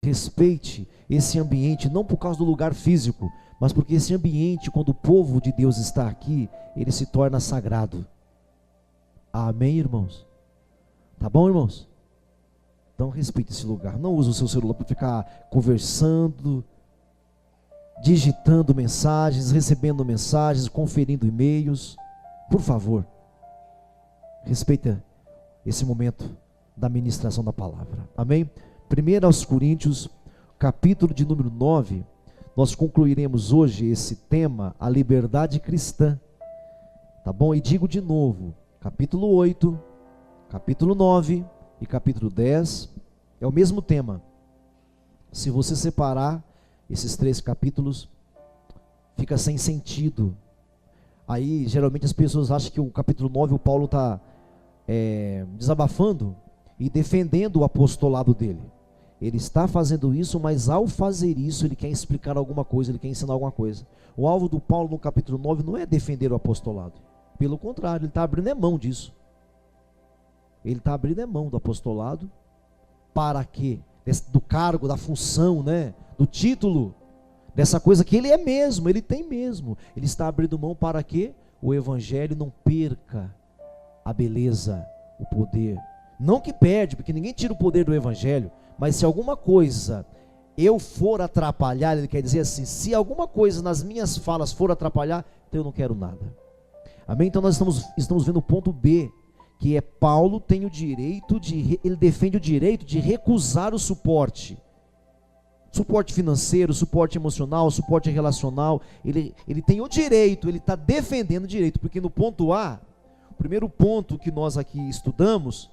Respeite esse ambiente, não por causa do lugar físico, mas porque esse ambiente, quando o povo de Deus está aqui, ele se torna sagrado. Amém, irmãos? Tá bom, irmãos? Então respeite esse lugar. Não use o seu celular para ficar conversando, digitando mensagens, recebendo mensagens, conferindo e-mails. Por favor, respeita esse momento da ministração da palavra. Amém? 1 aos Coríntios, capítulo de número 9, nós concluiremos hoje esse tema, a liberdade cristã. Tá bom? E digo de novo, capítulo 8, capítulo 9 e capítulo 10 é o mesmo tema. Se você separar esses 3 capítulos, fica sem sentido. Aí geralmente as pessoas acham que o capítulo 9 o Paulo está desabafando e defendendo o apostolado dele. Ele está fazendo isso, mas ao fazer isso ele quer explicar alguma coisa, ele quer ensinar alguma coisa. O alvo do Paulo no capítulo 9 não é defender o apostolado. Pelo contrário, ele está abrindo mão disso. Ele está abrindo mão do apostolado. Para quê? Do cargo, da função, né? Do título, dessa coisa que ele é mesmo, ele tem mesmo. Ele está abrindo mão para que o evangelho não perca a beleza, o poder. Não que perde, porque ninguém tira o poder do evangelho, mas se alguma coisa eu for atrapalhar, ele quer dizer assim, se alguma coisa nas minhas falas for atrapalhar, então eu não quero nada. Amém? Então nós estamos vendo o ponto B, que é Paulo tem o direito ele defende o direito de recusar o suporte financeiro, suporte emocional, suporte relacional. Ele tem o direito, ele está defendendo o direito, porque no ponto A, o primeiro ponto que nós aqui estudamos,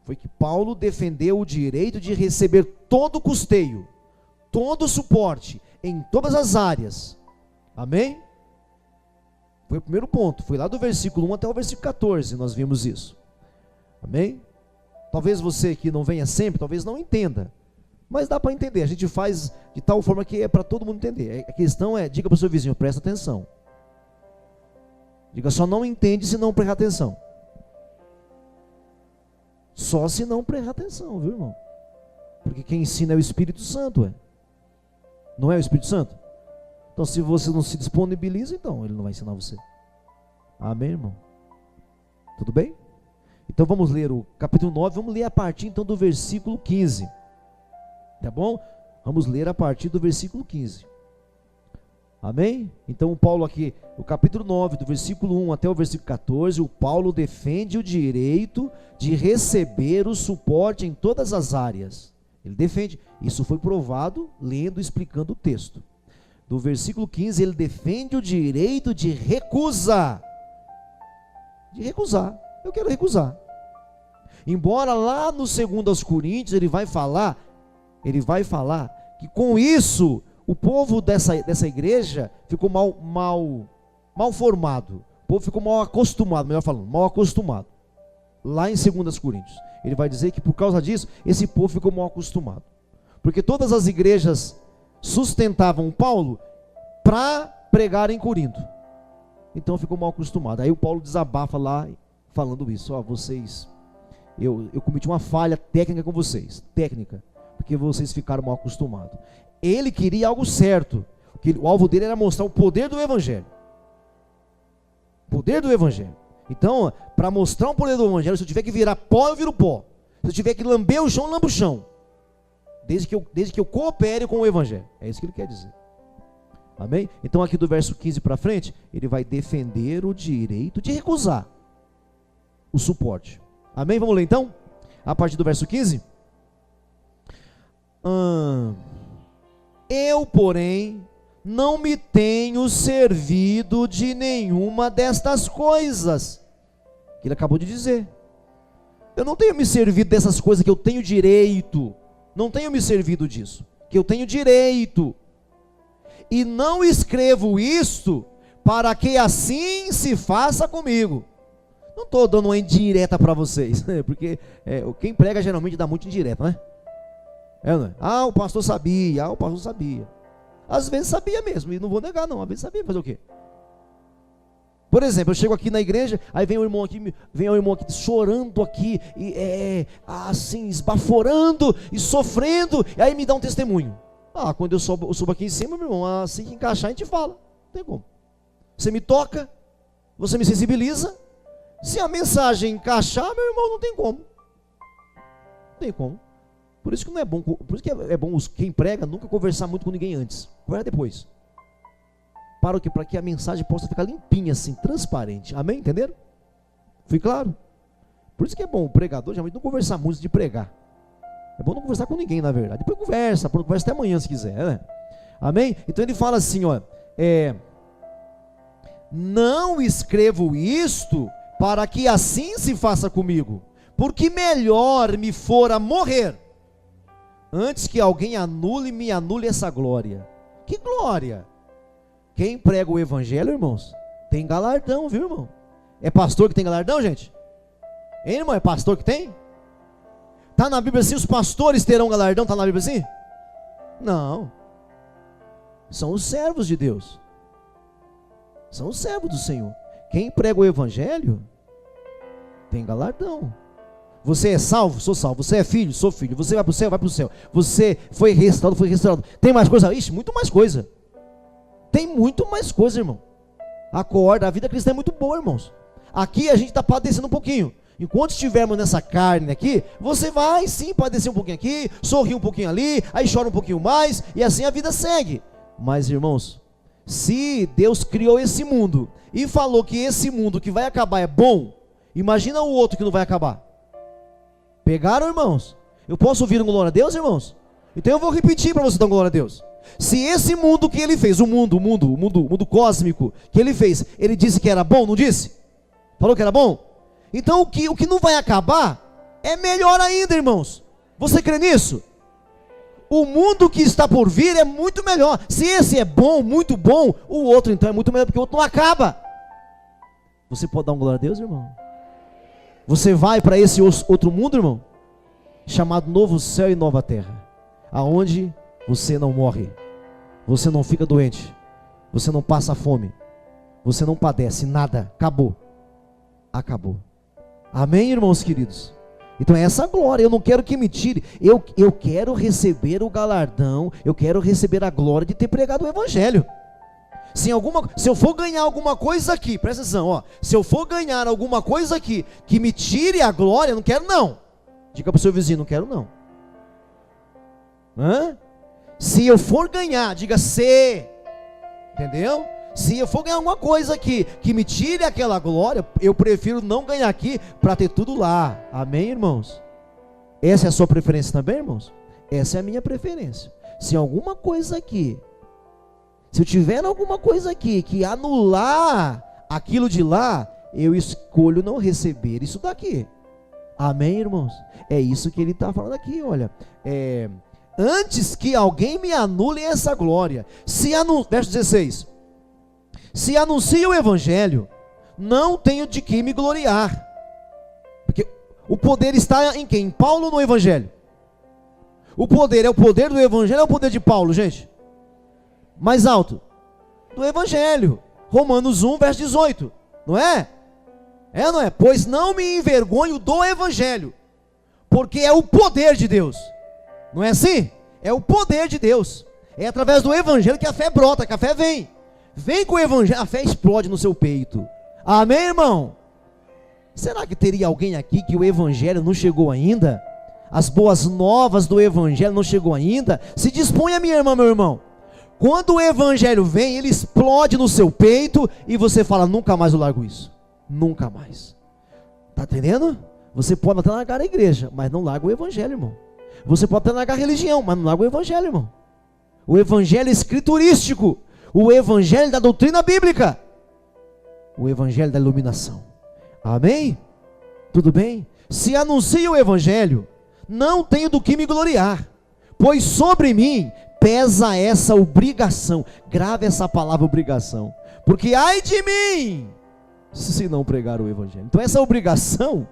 foi que Paulo defendeu o direito de receber todo o custeio, todo o suporte, em todas as áreas. Amém? Foi o primeiro ponto, foi lá do versículo 1 até o versículo 14, nós vimos isso. Amém? Talvez você que não venha sempre, talvez não entenda, mas dá para entender, a gente faz de tal forma que é para todo mundo entender. A questão é, diga para o seu vizinho, presta atenção. Diga, só não entende se não prestar atenção. Só se não prestar atenção, viu, irmão? Porque quem ensina é o Espírito Santo, não é o Espírito Santo? Então se você não se disponibiliza, então ele não vai ensinar você. Amém, irmão? Tudo bem? Então vamos ler o capítulo 9, vamos ler a partir então do versículo 15. Tá bom? Vamos ler a partir do versículo 15. Amém? Então o Paulo aqui, o capítulo 9, do versículo 1 até o versículo 14, o Paulo defende o direito de receber o suporte em todas as áreas. Ele defende, isso foi provado lendo, explicando o texto. Do versículo 15, ele defende o direito de recusar. De recusar, eu quero recusar. Embora lá no 2 aos Coríntios ele vai falar que com isso o povo dessa igreja ficou mal formado. O povo ficou mal acostumado, melhor falando, mal acostumado. Lá em 2 Coríntios, ele vai dizer que por causa disso, esse povo ficou mal acostumado. Porque todas as igrejas sustentavam Paulo para pregar em Corinto. Então ficou mal acostumado. Aí o Paulo desabafa lá falando isso. Eu cometi uma falha técnica com vocês. Técnica. Porque vocês ficaram mal acostumados. Ele queria algo certo. O alvo dele era mostrar o poder do Evangelho. Poder do Evangelho. Então, para mostrar o poder do Evangelho, se eu tiver que virar pó, eu viro pó. Se eu tiver que lamber o chão, eu lambo o chão. Desde que eu coopere com o Evangelho. É isso que ele quer dizer. Amém? Então aqui do verso 15 para frente, ele vai defender o direito de recusar o suporte. Amém? Vamos ler então? A partir do verso 15. Eu, porém, não me tenho servido de nenhuma destas coisas. Que ele acabou de dizer. Eu não tenho me servido dessas coisas que eu tenho direito. Não tenho me servido disso, que eu tenho direito, e não escrevo isto para que assim se faça comigo. Não estou dando uma indireta para vocês, porque quem prega geralmente dá muito indireta, né? Não é? O pastor sabia, Às vezes sabia mesmo, e não vou negar não, às vezes sabia, fazer o quê? Por exemplo, eu chego aqui na igreja, aí vem o irmão aqui chorando aqui, e assim, esbaforando e sofrendo, e aí me dá um testemunho. Quando eu subo aqui em cima, meu irmão, assim que encaixar a gente fala, não tem como. Você me toca, você me sensibiliza, se a mensagem encaixar, meu irmão, não tem como. Não tem como. Por isso que não é bom, por isso que é bom quem prega nunca conversar muito com ninguém antes, conversa depois. Para que a mensagem possa ficar limpinha assim, transparente. Amém? Entenderam? Fui claro? Por isso que é bom o pregador geralmente não conversar muito antes de pregar. É bom não conversar com ninguém, na verdade. Depois conversa até amanhã se quiser, né? Amém? Então ele fala assim, ó, não escrevo isto para que assim se faça comigo, porque melhor me fora morrer antes que alguém me anule essa glória. Que glória? Quem prega o evangelho, irmãos, tem galardão, viu, irmão? É pastor que tem galardão, gente? Hein, irmão? É pastor que tem? Está na Bíblia assim, os pastores terão galardão? Está na Bíblia assim? Não. São os servos de Deus. São os servos do Senhor. Quem prega o evangelho tem galardão. Você é salvo? Sou salvo. Você é filho? Sou filho. Você vai para o céu? Vai para o céu. Você foi restaurado? Foi restaurado. Tem mais coisa? Ixi, muito mais coisa. Tem muito mais coisa, irmão. Acorda, a vida cristã é muito boa, irmãos. Aqui a gente está padecendo um pouquinho. Enquanto estivermos nessa carne aqui, você vai sim padecer um pouquinho aqui, sorrir um pouquinho ali, aí chora um pouquinho mais, e assim a vida segue. Mas, irmãos, se Deus criou esse mundo e falou que esse mundo que vai acabar é bom, imagina o outro que não vai acabar. Pegaram, irmãos? Eu posso ouvir um glória a Deus, irmãos? Então eu vou repetir para você dar um glória a Deus. Se esse mundo que ele fez, o mundo cósmico que ele fez, ele disse que era bom, não disse? Falou que era bom? Então o que não vai acabar é melhor ainda, irmãos. Você crê nisso? O mundo que está por vir é muito melhor. Se esse é bom, muito bom, o outro então é muito melhor, porque o outro não acaba. Você pode dar um glória a Deus, irmão? Você vai para esse outro mundo, irmão, chamado novo céu e nova terra, aonde você não morre, você não fica doente, você não passa fome, você não padece nada. Acabou. Acabou. Amém, irmãos queridos? Então é essa glória, eu não quero que me tire, eu quero receber o galardão, eu quero receber a glória de ter pregado o evangelho. Se eu for ganhar alguma coisa aqui, presta atenção, ó, se eu for ganhar alguma coisa aqui que me tire a glória, eu não quero não. Diga para o seu vizinho, não quero não. Se eu for ganhar, diga se, entendeu? Se eu for ganhar alguma coisa aqui que me tire aquela glória, eu prefiro não ganhar aqui para ter tudo lá. Amém, irmãos? Essa é a sua preferência também, irmãos? Essa é a minha preferência. Se alguma coisa aqui, se eu tiver alguma coisa aqui que anular aquilo de lá, eu escolho não receber isso daqui. Amém, irmãos? É isso que ele está falando aqui, olha. Antes que alguém me anule essa glória. Verso 16. Se anuncio o evangelho, não tenho de que me gloriar. Porque o poder está em quem? Em Paulo ou no evangelho? O poder é o poder do evangelho ou é o poder de Paulo, gente? Mais alto. Do evangelho. Romanos 1, verso 18. Não é? É ou não é? Pois não me envergonho do evangelho, porque é o poder de Deus. Não é assim? É o poder de Deus. É através do evangelho que a fé brota, que a fé vem. Vem com o evangelho, a fé explode no seu peito. Amém, irmão? Será que teria alguém aqui que o evangelho não chegou ainda? As boas novas do evangelho não chegou ainda? Se disponha, minha irmã, meu irmão. Quando o evangelho vem, ele explode no seu peito e você fala, nunca mais eu largo isso. Nunca mais. Está entendendo? Você pode até largar a igreja, mas não larga o evangelho, irmão. Você pode até largar a religião, mas não larga o evangelho, irmão. O evangelho é escriturístico. O evangelho da doutrina bíblica. O evangelho da iluminação. Amém? Tudo bem? Se anuncio o evangelho, não tenho do que me gloriar, pois sobre mim pesa essa obrigação. Grave essa palavra obrigação. Porque ai de mim, se não pregar o evangelho. Então essa obrigação,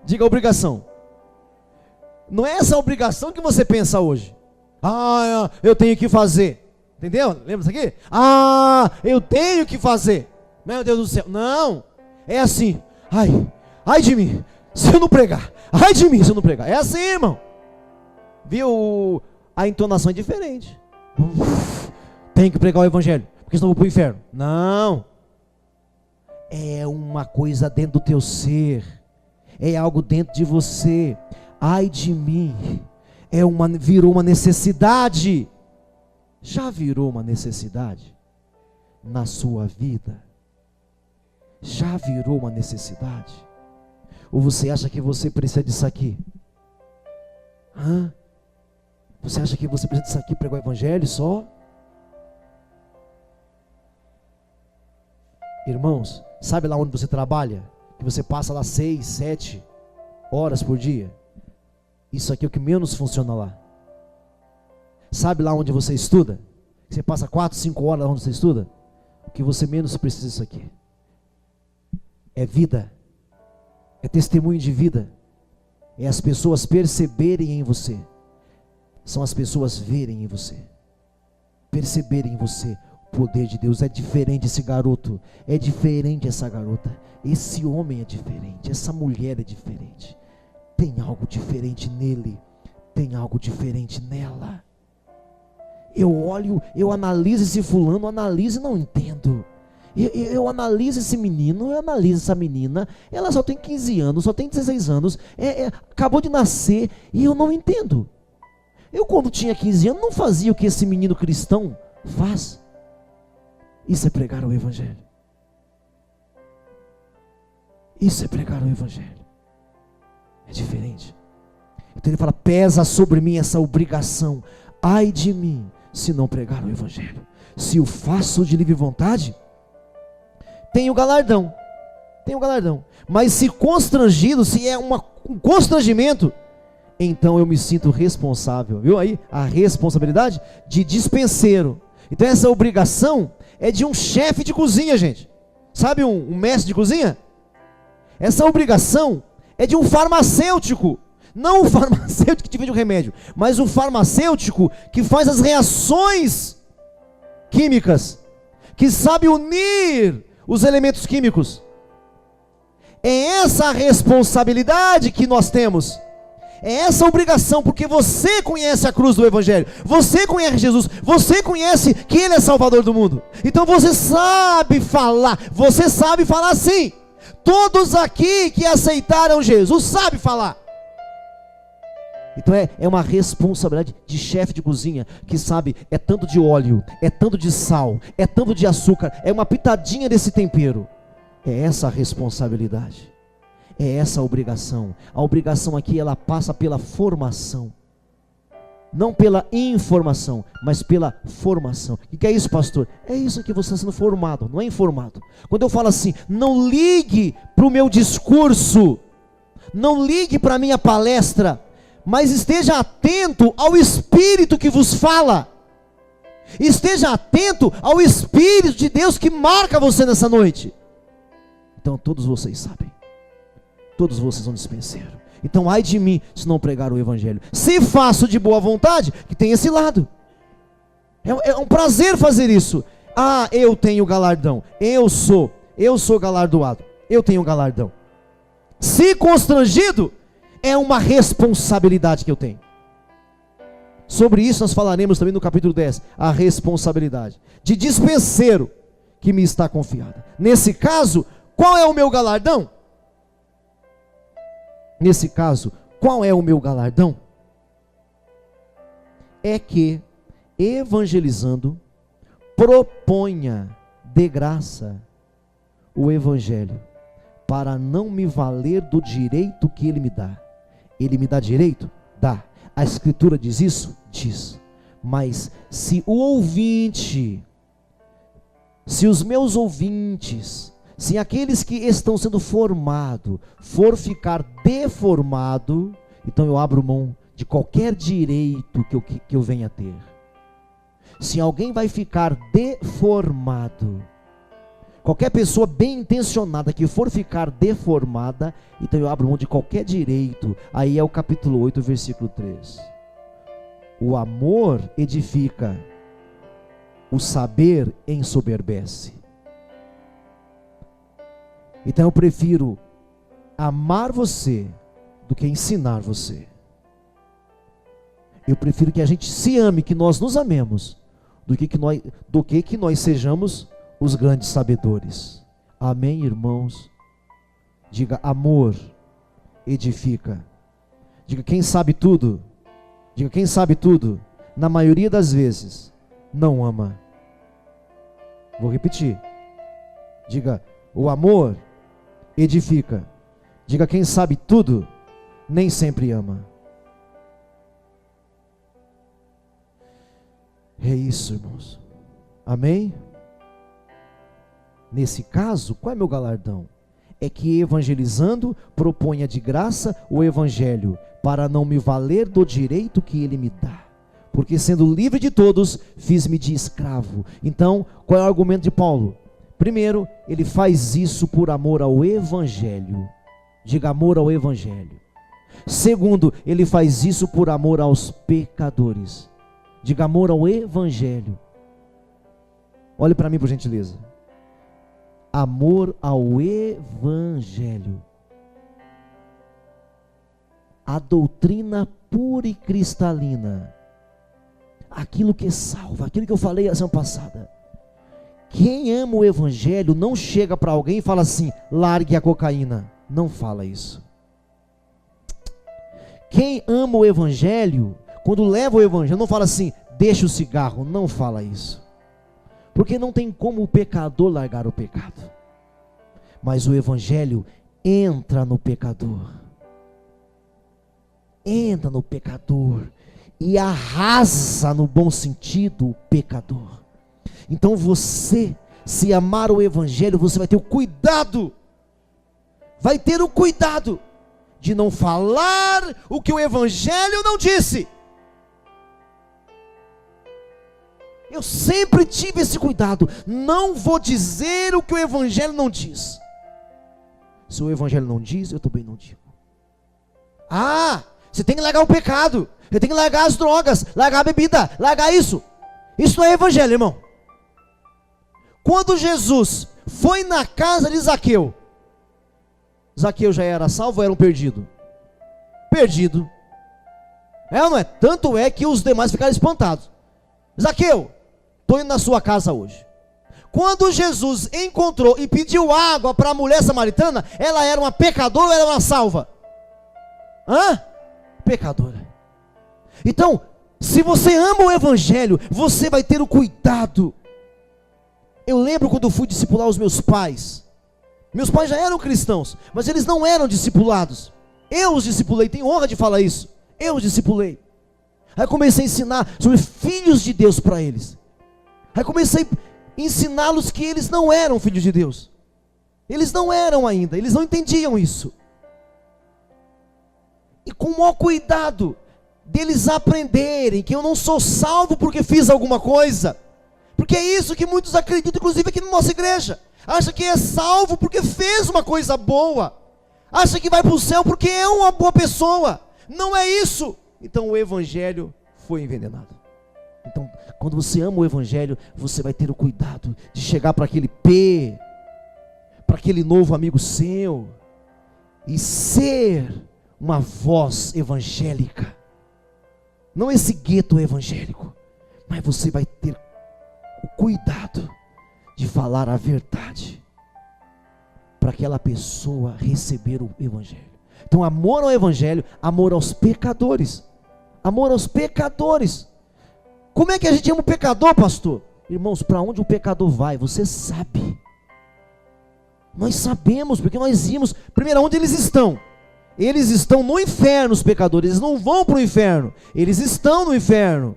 diga obrigação. Não é essa obrigação que você pensa hoje. Eu tenho que fazer. Entendeu? Lembra isso aqui? Eu tenho que fazer. Meu Deus do céu. Não. É assim. Ai de mim, se eu não pregar. Ai de mim, se eu não pregar. É assim, irmão. Viu? A entonação é diferente. Tem que pregar o evangelho, porque senão eu vou para o inferno. Não. É uma coisa dentro do teu ser. É algo dentro de você. Ai de mim. Virou uma necessidade. Já virou uma necessidade na sua vida? Já virou uma necessidade? Ou você acha que você precisa disso aqui? Você acha que você precisa disso aqui, pregar o evangelho só? Irmãos, sabe lá onde você trabalha? Que você passa lá 6, 7 horas por dia? Isso aqui é o que menos funciona lá. Sabe lá onde você estuda? Você passa 4, 5 horas lá onde você estuda? O que você menos precisa disso aqui é vida, é testemunho de vida, é as pessoas perceberem em você, são as pessoas verem em você, perceberem em você o poder de Deus. É diferente esse garoto, é diferente essa garota, esse homem é diferente, essa mulher é diferente, tem algo diferente nele, tem algo diferente nela. Eu olho, eu analiso esse fulano, analiso e não entendo. Eu analiso esse menino, eu analiso essa menina, ela só tem 15 anos, só tem 16 anos, acabou de nascer e eu não entendo. Eu quando tinha 15 anos não fazia o que esse menino cristão faz. Isso é pregar o evangelho. Isso é pregar o evangelho. É diferente. Então ele fala, pesa sobre mim essa obrigação. Ai de mim, se não pregar o evangelho. Se o faço de livre vontade, tenho galardão. Tenho galardão. Mas se constrangido, se é um constrangimento, então eu me sinto responsável. Viu aí? A responsabilidade de dispenseiro. Então essa obrigação é de um chefe de cozinha, gente. Sabe um mestre de cozinha? Essa obrigação é de um farmacêutico. Não o farmacêutico que vende o remédio, mas o farmacêutico que faz as reações químicas, que sabe unir os elementos químicos. É essa a responsabilidade que nós temos. É essa a obrigação, porque você conhece a cruz do evangelho, você conhece Jesus, você conhece que Ele é Salvador do mundo. Então você sabe falar sim. Todos aqui que aceitaram Jesus sabem falar. Então é uma responsabilidade de chefe de cozinha, que sabe, é tanto de óleo, é tanto de sal, é tanto de açúcar, é uma pitadinha desse tempero. É essa a responsabilidade, é essa a obrigação. A obrigação aqui, ela passa pela formação, não pela informação, mas pela formação. O que é isso, pastor? É isso que você está sendo formado, não é informado. Quando eu falo assim, não ligue para o meu discurso, não ligue para a minha palestra, mas esteja atento ao Espírito que vos fala. Esteja atento ao Espírito de Deus que marca você nessa noite. Então todos vocês sabem, todos vocês são dispenseiros. Então ai de mim se não pregar o evangelho. Se faço de boa vontade, que tem esse lado, é um prazer fazer isso. Eu tenho galardão, eu sou galardoado, eu tenho galardão. Se constrangido, é uma responsabilidade que eu tenho. Sobre isso nós falaremos também no capítulo 10, a responsabilidade de dispenseiro que me está confiada. Nesse caso, qual é o meu galardão? Nesse caso, qual é o meu galardão? É que, evangelizando, proponha de graça o evangelho, para não me valer do direito que ele me dá. Ele me dá direito? Dá. A Escritura diz isso? Diz. Mas se o ouvinte, se os meus ouvintes, se aqueles que estão sendo formados for ficar deformado, então eu abro mão de qualquer direito que eu venha a ter. Se alguém vai ficar deformado, qualquer pessoa bem intencionada que for ficar deformada, então eu abro mão de qualquer direito. Aí é o capítulo 8, versículo 3. O amor edifica, o saber ensoberbece. Então eu prefiro amar você do que ensinar você. Eu prefiro que a gente se ame, que nós nos amemos, do que nós sejamos os grandes sabedores. Amém, irmãos? Diga: amor edifica. Diga: quem sabe tudo. Diga: quem sabe tudo, na maioria das vezes, não ama. Vou repetir. Diga: o amor edifica. Diga: quem sabe tudo, nem sempre ama. É isso, irmãos. Amém? Nesse caso, qual é meu galardão? É que evangelizando, proponha de graça o evangelho, para não me valer do direito que ele me dá. Porque sendo livre de todos, fiz-me de escravo. Então, qual é o argumento de Paulo? Primeiro, ele faz isso por amor ao evangelho. Diga: amor ao evangelho. Segundo, ele faz isso por amor aos pecadores. Diga: amor ao evangelho. Olhe para mim, por gentileza. Amor ao evangelho. A doutrina pura e cristalina. Aquilo que salva, aquilo que eu falei a semana passada. Quem ama o evangelho não chega para alguém e fala assim: largue a cocaína. Não fala isso. Quem ama o evangelho, quando leva o evangelho, não fala assim: deixa o cigarro. Não fala isso. Porque não tem como o pecador largar o pecado. Mas o evangelho entra no pecador. Entra no pecador e arrasa, no bom sentido, o pecador. Então você, se amar o evangelho, você vai ter o cuidado. Vai ter o cuidado de não falar o que o evangelho não disse. Eu sempre tive esse cuidado. Não vou dizer o que o evangelho não diz. Se o evangelho não diz, eu também não digo. Ah, você tem que largar o pecado. Você tem que largar as drogas, largar a bebida, largar isso. Isso não é evangelho, irmão. Quando Jesus foi na casa de Zaqueu, Zaqueu já era salvo ou era um perdido? Perdido. É ou não é? Tanto é que os demais ficaram espantados. Zaqueu, estou indo na sua casa hoje. Quando Jesus encontrou e pediu água para a mulher samaritana, ela era uma pecadora ou era uma salva? Pecadora. Então, se você ama o evangelho, você vai ter o cuidado. Eu lembro quando eu fui discipular os meus pais. Meus pais já eram cristãos, mas eles não eram discipulados. Eu os discipulei, tenho honra de falar isso. Eu os discipulei. Aí comecei a ensinar sobre filhos de Deus para eles. Aí comecei a ensiná-los que eles não eram filhos de Deus. Eles não eram ainda, eles não entendiam isso. E com o maior cuidado deles aprenderem que eu não sou salvo porque fiz alguma coisa. Porque é isso que muitos acreditam, inclusive aqui na nossa igreja. Acha que é salvo porque fez uma coisa boa. Acha que vai para o céu porque é uma boa pessoa. Não é isso. Então o evangelho foi envenenado. Então, quando você ama o evangelho, você vai ter o cuidado de chegar para aquele para aquele novo amigo seu, e ser uma voz evangélica. Não esse gueto evangélico, mas você vai ter o cuidado de falar a verdade para aquela pessoa receber o evangelho. Então, amor ao evangelho, amor aos pecadores. Amor aos pecadores. Como é que a gente ama o pecador, pastor? Irmãos, para onde o pecador vai, você sabe. Nós sabemos, porque nós vimos. Primeiro, onde eles estão? Eles estão no inferno, os pecadores. Eles não vão para o inferno, eles estão no inferno.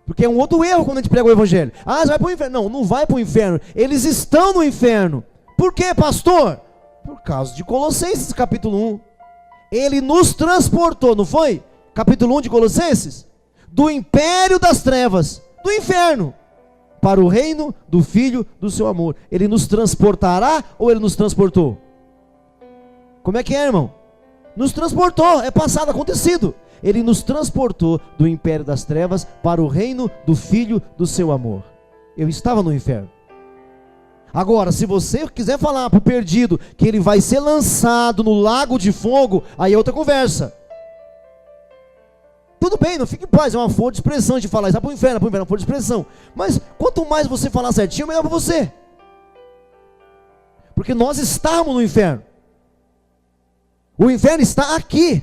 Porque é um outro erro quando a gente prega o evangelho. Ah, você vai para o inferno. Não, não vai para o inferno. Eles estão no inferno. Por quê, pastor? Por causa de Colossenses, capítulo 1. Ele nos transportou, não foi? Capítulo 1 de Colossenses. Do império das trevas, do inferno, para o reino do Filho do seu amor. Ele nos transportará ou ele nos transportou? Como é que é, irmão? Nos transportou, é passado, acontecido. Ele nos transportou do império das trevas para o reino do Filho do seu amor. Eu estava no inferno. Agora, se você quiser falar para o perdido que ele vai ser lançado no lago de fogo, aí é outra conversa. Tudo bem, não fique em paz, é uma forma de expressão de falar, isso vai para o inferno, é uma forma de expressão. Mas quanto mais você falar certinho, melhor para você. Porque nós estamos no inferno. O inferno está aqui.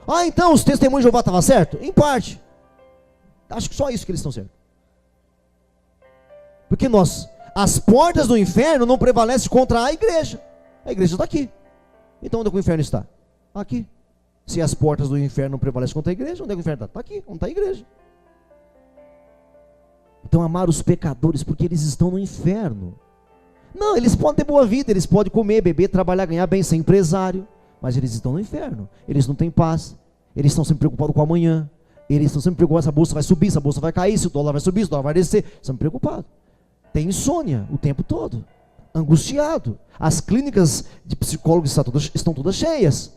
Ah, então os testemunhos de Jeová estavam certos? Em parte. Acho que só isso que eles estão certos. Porque as portas do inferno não prevalecem contra a igreja. A igreja está aqui. Então onde é que o inferno está? Aqui. Se as portas do inferno não prevalecem contra a igreja, onde é que o inferno está? Está aqui, onde está a igreja. Então amar os pecadores porque eles estão no inferno. Não, eles podem ter boa vida, eles podem comer, beber, trabalhar, ganhar bem, ser empresário, mas eles estão no inferno, eles não têm paz, eles estão sempre preocupados com amanhã, eles estão sempre preocupados se a bolsa vai subir, se a bolsa vai cair, se o dólar vai subir, se o dólar vai descer, estão preocupados, tem insônia o tempo todo, angustiado, as clínicas de psicólogos estão todas cheias,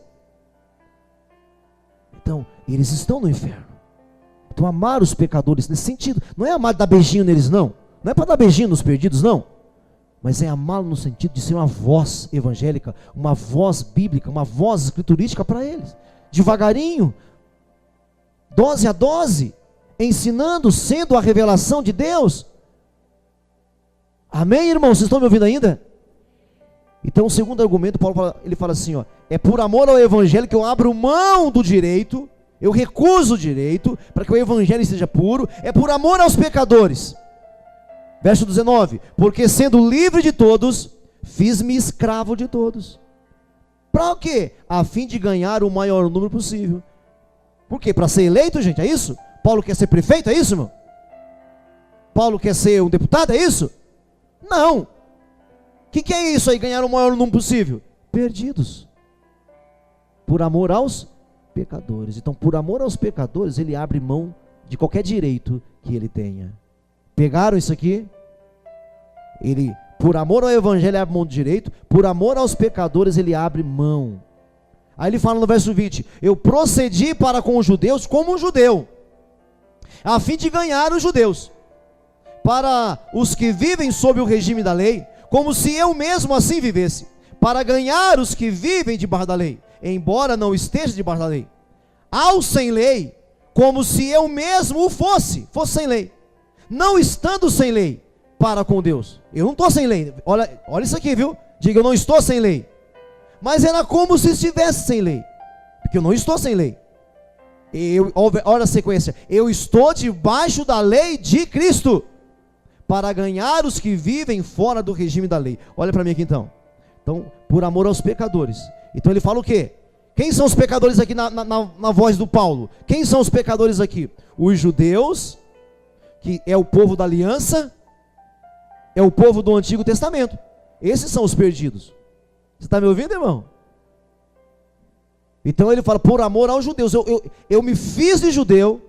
então eles estão no inferno. Então amar os pecadores nesse sentido, não é amar dar beijinho neles não é para dar beijinho nos perdidos não, mas é amá-lo no sentido de ser uma voz evangélica, uma voz bíblica, uma voz escriturística para eles, devagarinho, dose a dose, ensinando, sendo a revelação de Deus. Amém, irmãos? Vocês estão me ouvindo ainda? Então o segundo argumento, Paulo ele fala assim, ó, é por amor ao evangelho que eu abro mão do direito, eu recuso o direito, para que o evangelho seja puro, é por amor aos pecadores. Verso 19, porque sendo livre de todos, fiz-me escravo de todos. Para o quê? A fim de ganhar o maior número possível. Por quê? Para ser eleito, gente, é isso? Paulo quer ser prefeito, é isso, irmão? Paulo quer ser um deputado, é isso? Não. O que é isso aí, ganhar o maior número possível? Perdidos. Por amor aos pecadores. Então, por amor aos pecadores, ele abre mão de qualquer direito que ele tenha. Pegaram isso aqui? Ele, por amor ao evangelho, abre mão do direito, por amor aos pecadores, ele abre mão. Aí ele fala no verso 20, eu procedi para com os judeus como um judeu, a fim de ganhar os judeus, para os que vivem sob o regime da lei, como se eu mesmo assim vivesse, para ganhar os que vivem debaixo da lei, embora não esteja debaixo da lei, ao sem lei, como se eu mesmo o fosse sem lei, não estando sem lei para com Deus. Eu não estou sem lei, olha isso aqui, viu? Diga, eu não estou sem lei. Mas era como se estivesse sem lei, porque eu não estou sem lei. Olha a sequência, eu estou debaixo da lei de Cristo, para ganhar os que vivem fora do regime da lei. Olha para mim aqui então. Então, por amor aos pecadores. Então ele fala o quê? Quem são os pecadores aqui na voz do Paulo? Quem são os pecadores aqui? Os judeus, que é o povo da aliança, é o povo do Antigo Testamento. Esses são os perdidos. Você está me ouvindo, irmão? Então ele fala, por amor aos judeus, eu me fiz de judeu,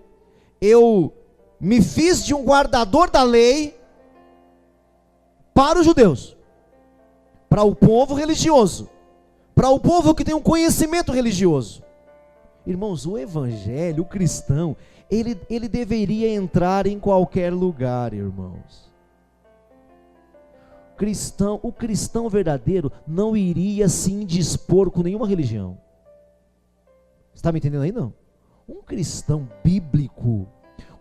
eu me fiz de um guardador da lei para os judeus, para o povo religioso, para o povo que tem um conhecimento religioso. Irmãos, o evangelho, o cristão, ele deveria entrar em qualquer lugar, irmãos. O cristão verdadeiro não iria se indispor com nenhuma religião. Você está me entendendo aí, não? Um cristão bíblico,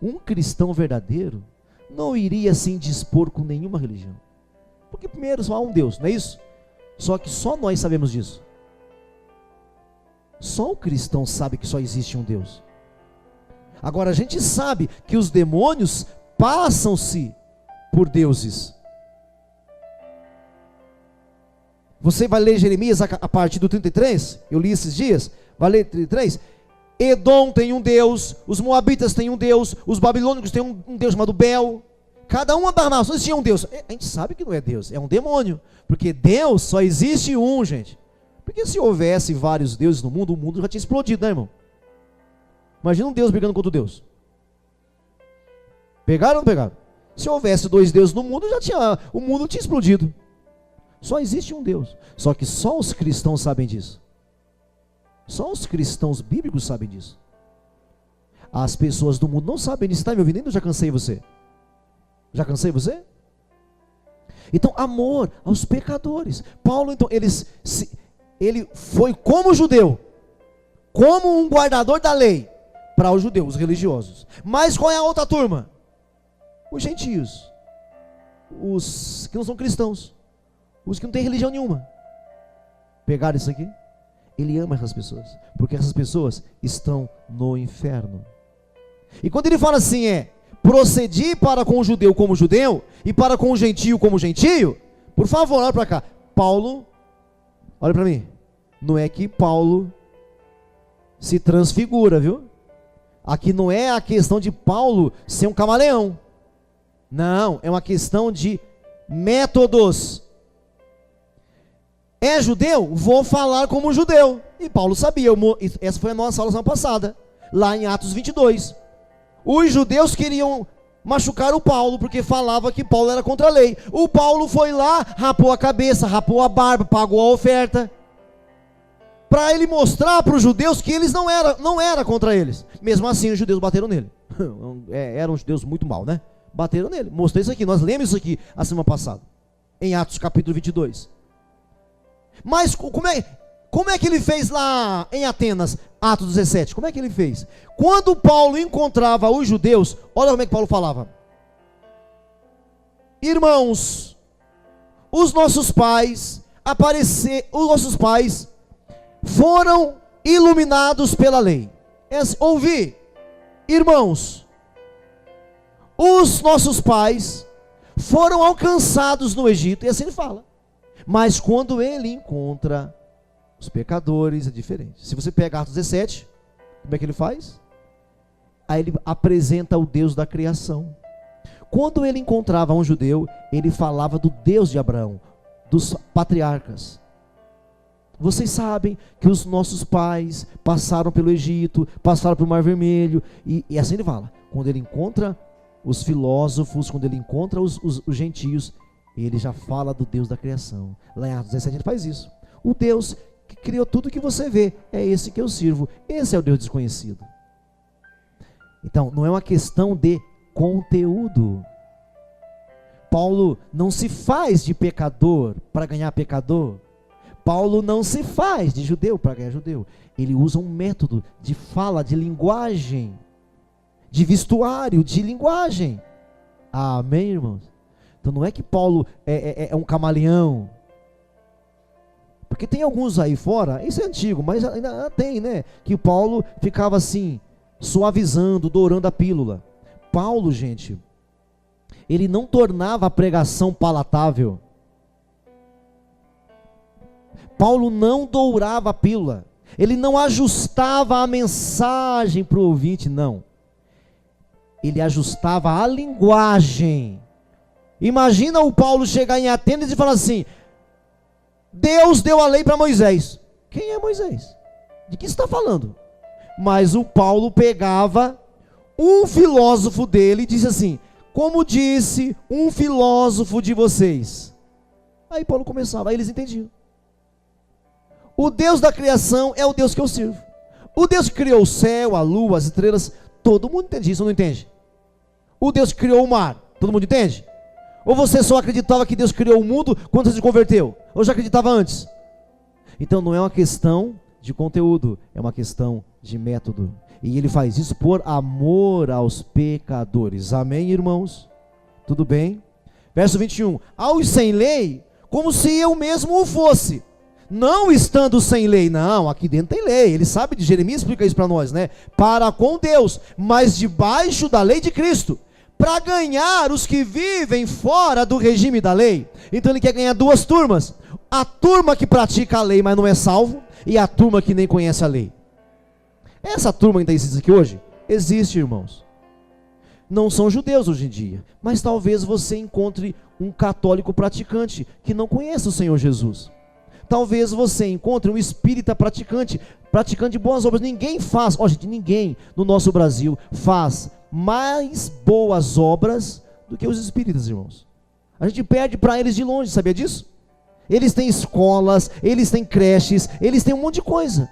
um cristão verdadeiro, não iria se indispor com nenhuma religião. Porque primeiro só há um Deus, não é isso? Só que só nós sabemos disso. Só o cristão sabe que só existe um Deus. Agora a gente sabe que os demônios passam-se por deuses. Você vai ler Jeremias a partir do 33, eu li esses dias, vai ler 33, Edom tem um Deus, os Moabitas têm um Deus, os babilônicos têm um Deus chamado Bel, cada uma das nações tinha um Deus. A gente sabe que não é Deus, é um demônio, porque Deus só existe um, gente. Porque se houvesse vários deuses no mundo, o mundo já tinha explodido, né, irmão? Imagina um Deus brigando contra o Deus. Pegaram ou não pegaram? Se houvesse dois deuses no mundo, o mundo tinha explodido. Só existe um Deus. Só que só os cristãos sabem disso. Só os cristãos bíblicos sabem disso. As pessoas do mundo não sabem disso. Está me ouvindo? Eu já cansei você. Já cansei você? Então, amor aos pecadores. Paulo, então, ele foi como judeu, como um guardador da lei, para os judeus, os religiosos. Mas qual é a outra turma? Os gentios, os que não são cristãos, os que não têm religião nenhuma. Pegaram isso aqui? Ele ama essas pessoas, porque essas pessoas estão no inferno. E quando ele fala assim, procedi para com o judeu como judeu, e para com o gentio como gentio, por favor, olha para cá. Paulo, olha para mim, não é que Paulo se transfigura, viu? Aqui não é a questão de Paulo ser um camaleão. Não, é uma questão de métodos. É judeu? Vou falar como judeu. E Paulo sabia, essa foi a nossa aula semana passada, lá em Atos 22. Os judeus queriam machucar o Paulo, porque falava que Paulo era contra a lei. O Paulo foi lá, rapou a cabeça, rapou a barba, pagou a oferta, para ele mostrar para os judeus que eles não era contra eles. Mesmo assim, os judeus bateram nele. Eram judeus muito mal, né? Bateram nele. Mostrei isso aqui, nós lemos isso aqui a semana passada, em Atos capítulo 22. Mas como é que ele fez lá em Atenas, Atos 17? Como é que ele fez? Quando Paulo encontrava os judeus, olha como é que Paulo falava: irmãos, os nossos pais foram iluminados pela lei. Ouvi, irmãos, os nossos pais foram alcançados no Egito, e assim ele fala. Mas quando ele encontra os pecadores, é diferente. Se você pega Atos 17, como é que ele faz? Aí ele apresenta o Deus da criação. Quando ele encontrava um judeu, ele falava do Deus de Abraão, dos patriarcas. Vocês sabem que os nossos pais passaram pelo Egito, passaram pelo Mar Vermelho, e assim ele fala. Quando ele encontra os filósofos, quando ele encontra os gentios, ele já fala do Deus da criação. Lá em Atos 17 ele faz isso. O Deus que criou tudo que você vê, é esse que eu sirvo. Esse é o Deus desconhecido. Então, não é uma questão de conteúdo. Paulo não se faz de pecador para ganhar pecador. Paulo não se faz de judeu para ganhar judeu. Ele usa um método de fala, de linguagem, de vestuário, de linguagem. Amém, irmãos? Então não é que Paulo é um camaleão. Porque tem alguns aí fora, isso é antigo, mas ainda tem, né? Que Paulo ficava assim, suavizando, dourando a pílula. Paulo, gente, ele não tornava a pregação palatável. Paulo não dourava a pílula. Ele não ajustava a mensagem para o ouvinte, não. Ele ajustava a linguagem. Imagina o Paulo chegar em Atenas e falar assim: Deus deu a lei para Moisés. Quem é Moisés? De que você está falando? Mas o Paulo pegava um filósofo dele e disse assim: como disse um filósofo de vocês. Aí Paulo começava, aí eles entendiam. O Deus da criação é o Deus que eu sirvo. O Deus que criou o céu, a lua, as estrelas, todo mundo entende isso, não entende? O Deus que criou o mar, todo mundo entende? Ou você só acreditava que Deus criou o mundo quando você se converteu? Ou já acreditava antes? Então não é uma questão de conteúdo, é uma questão de método. E ele faz isso por amor aos pecadores. Amém, irmãos? Tudo bem? Verso 21. Aos sem lei, como se eu mesmo o fosse. Não estando sem lei, não, aqui dentro tem lei, ele sabe de Jeremias, explica isso para nós, né? Para com Deus, mas debaixo da lei de Cristo, para ganhar os que vivem fora do regime da lei. Então ele quer ganhar duas turmas: a turma que pratica a lei, mas não é salvo, e a turma que nem conhece a lei. Essa turma ainda existe aqui hoje? Existe, irmãos. Não são judeus hoje em dia, mas talvez você encontre um católico praticante que não conhece o Senhor Jesus. Talvez você encontre um espírita praticante de boas obras. Ninguém faz, gente, ninguém no nosso Brasil faz mais boas obras do que os espíritas, irmãos. A gente perde para eles de longe, sabia disso? Eles têm escolas, eles têm creches, eles têm um monte de coisa.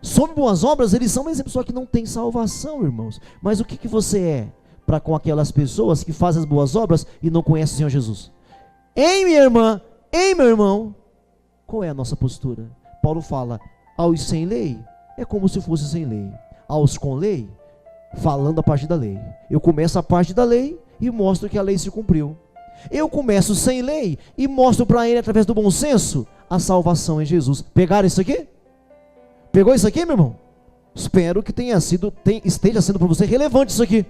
Sobre boas obras, eles são uma pessoa que não tem salvação, irmãos. Mas o que você é para com aquelas pessoas que fazem as boas obras e não conhecem o Senhor Jesus? Em minha irmã, em meu irmão, qual é a nossa postura? Paulo fala, aos sem lei, é como se fosse sem lei. Aos com lei, falando a parte da lei. Eu começo a parte da lei e mostro que a lei se cumpriu. Eu começo sem lei e mostro para ele, através do bom senso, a salvação em Jesus. Pegaram isso aqui? Pegou isso aqui, meu irmão? Espero que esteja sendo para você relevante isso aqui.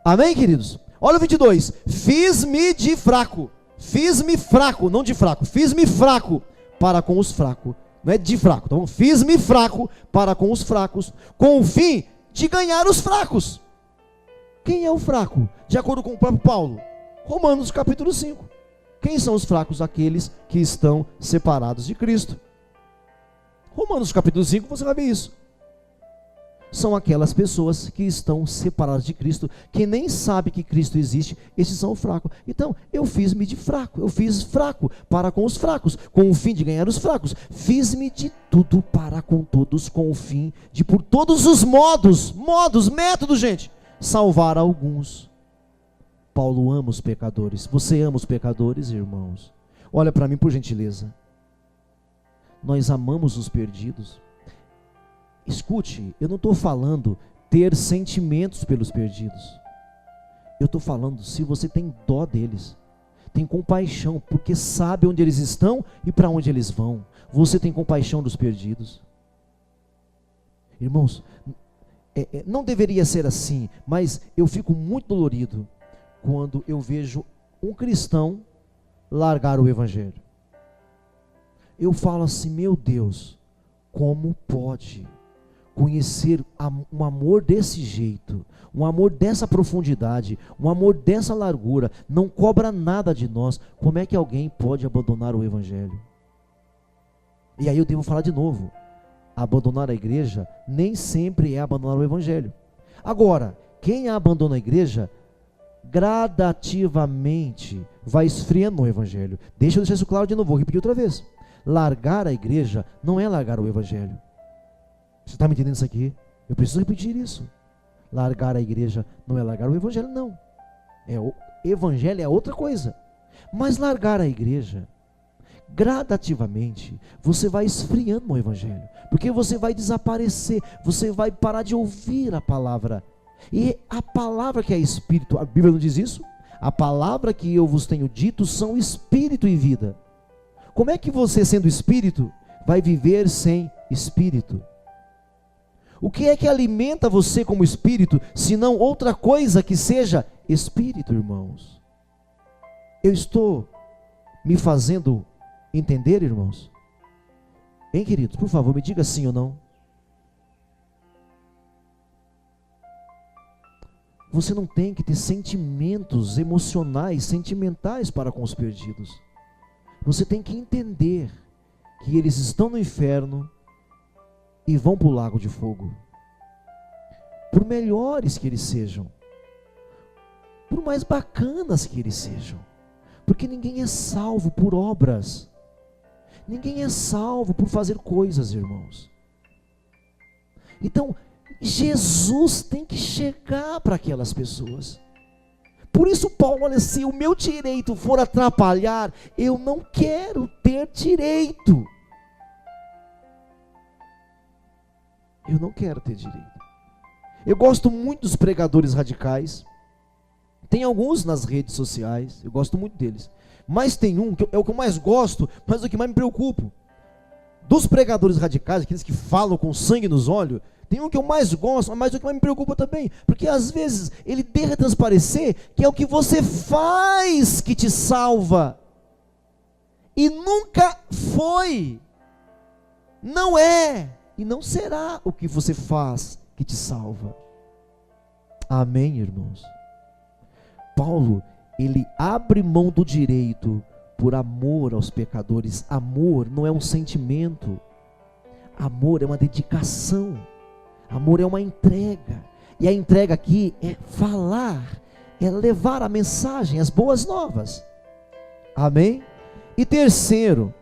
Amém, queridos? Olha o 22. Fiz-me de fraco. Fiz-me fraco, não de fraco. Fiz-me fraco para com os fracos. Não é de fraco, tá bom? Fiz-me fraco para com os fracos, com o fim de ganhar os fracos. Quem é o fraco? De acordo com o próprio Paulo. Romanos capítulo 5. Quem são os fracos? Aqueles que estão separados de Cristo. Romanos capítulo 5, você vai ver isso. São aquelas pessoas que estão separadas de Cristo, que nem sabem que Cristo existe, esses são fracos. Então, eu fiz-me de fraco, eu fiz fraco para com os fracos, com o fim de ganhar os fracos. Fiz-me de tudo para com todos, com o fim de, por todos os métodos, gente, salvar alguns. Paulo ama os pecadores. Você ama os pecadores, irmãos? Olha para mim, por gentileza. Nós amamos os perdidos. Escute, eu não estou falando ter sentimentos pelos perdidos. Eu estou falando se você tem dó deles, tem compaixão, porque sabe onde eles estão e para onde eles vão. Você tem compaixão dos perdidos. Irmãos, não deveria ser assim, mas eu fico muito dolorido quando eu vejo um cristão largar o evangelho. Eu falo assim, meu Deus, como pode conhecer um amor desse jeito, um amor dessa profundidade, um amor dessa largura, não cobra nada de nós? Como é que alguém pode abandonar o evangelho? E aí eu devo falar de novo, abandonar a igreja nem sempre é abandonar o evangelho. Agora, quem abandona a igreja, gradativamente vai esfriando no evangelho. Deixa eu deixar isso claro de novo, vou repetir outra vez. Largar a igreja não é largar o evangelho. Você está me entendendo isso aqui? Eu preciso repetir isso. Largar a igreja não é largar o evangelho, não. O evangelho é outra coisa. Mas largar a igreja, gradativamente, você vai esfriando no evangelho. Porque você vai desaparecer, você vai parar de ouvir a palavra. E a palavra que é espírito, a Bíblia não diz isso? A palavra que eu vos tenho dito são espírito e vida. Como é que você, sendo espírito, vai viver sem espírito? O que é que alimenta você como espírito, se não outra coisa que seja espírito, irmãos? Eu estou me fazendo entender, irmãos? Hein, queridos? Por favor, me diga sim ou não. Você não tem que ter sentimentos emocionais, sentimentais para com os perdidos. Você tem que entender que eles estão no inferno e vão para o lago de fogo. Por melhores que eles sejam, por mais bacanas que eles sejam, porque ninguém é salvo por obras, ninguém é salvo por fazer coisas, irmãos. Então, Jesus tem que chegar para aquelas pessoas. Por isso Paulo olha, se o meu direito for atrapalhar, eu não quero ter direito. Eu não quero ter direito. Eu gosto muito dos pregadores radicais. Tem alguns nas redes sociais, eu gosto muito deles. Mas tem um, que é o que eu mais gosto, mas o que mais me preocupa. Dos pregadores radicais, aqueles que falam com sangue nos olhos, tem um que eu mais gosto, mas o que mais me preocupa também. Porque às vezes ele deixa transparecer que é o que você faz que te salva. E nunca foi, não é e não será o que você faz que te salva. Amém, irmãos? Paulo, ele abre mão do direito por amor aos pecadores. Amor não é um sentimento. Amor é uma dedicação. Amor é uma entrega. E a entrega aqui é falar, é levar a mensagem, as boas novas. Amém? E terceiro,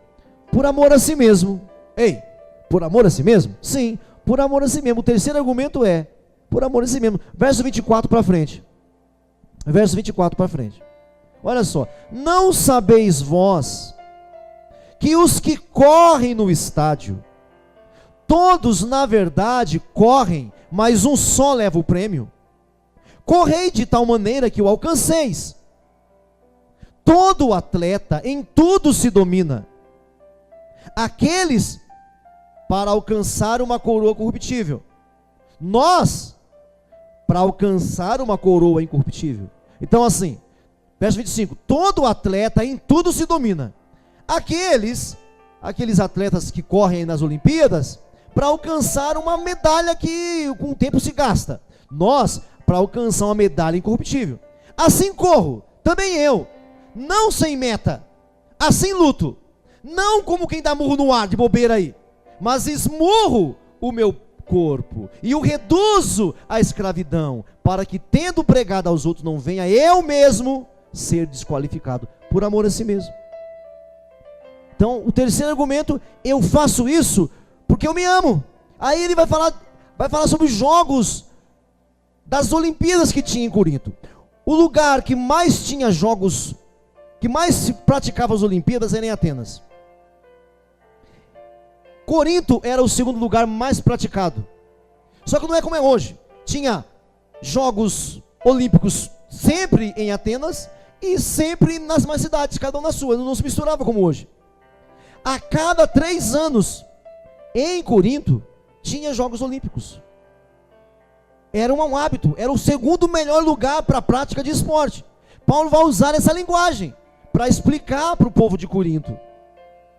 por amor a si mesmo. Ei, por amor a si mesmo? Sim, por amor a si mesmo. O terceiro argumento é por amor a si mesmo. Verso 24 para frente. Verso 24 para frente. Olha só, não sabeis vós que os que correm no estádio, todos na verdade correm, mas um só leva o prêmio? Correi de tal maneira que o alcanceis. Todo atleta em tudo se domina. Aqueles para alcançar uma coroa corruptível, nós para alcançar uma coroa incorruptível. Então assim, verso 25, todo atleta em tudo se domina. Aqueles atletas que correm nas Olimpíadas, para alcançar uma medalha que com o tempo se gasta. Nós, para alcançar uma medalha incorruptível. Assim corro, também eu, não sem meta, assim luto, não como quem dá murro no ar, de bobeira aí, mas esmurro o meu corpo e o reduzo à escravidão, para que, tendo pregado aos outros, não venha eu mesmo ser desqualificado, por amor a si mesmo. Então, o terceiro argumento, eu faço isso porque eu me amo. Aí ele vai falar sobre os jogos das Olimpíadas que tinha em Corinto. O lugar que mais tinha jogos, que mais se praticava as Olimpíadas, era em Atenas. Corinto era o segundo lugar mais praticado. Só que não é como é hoje. Tinha jogos olímpicos sempre em Atenas e sempre nas mais cidades, cada um na sua, não se misturava como hoje. A cada 3 anos, em Corinto, tinha Jogos Olímpicos. Era um hábito, era o segundo melhor lugar para a prática de esporte. Paulo vai usar essa linguagem para explicar para o povo de Corinto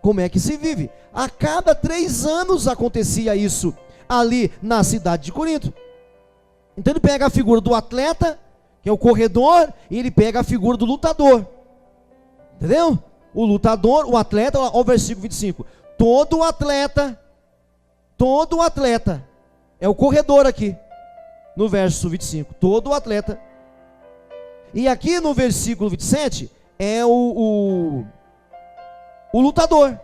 como é que se vive. A cada 3 anos acontecia isso ali na cidade de Corinto. Então ele pega a figura do atleta, que é o corredor, e ele pega a figura do lutador. Entendeu? O lutador, o atleta, olha o versículo 25. Todo atleta é o corredor aqui, no verso 25. Todo atleta. E aqui no versículo 27 é o lutador.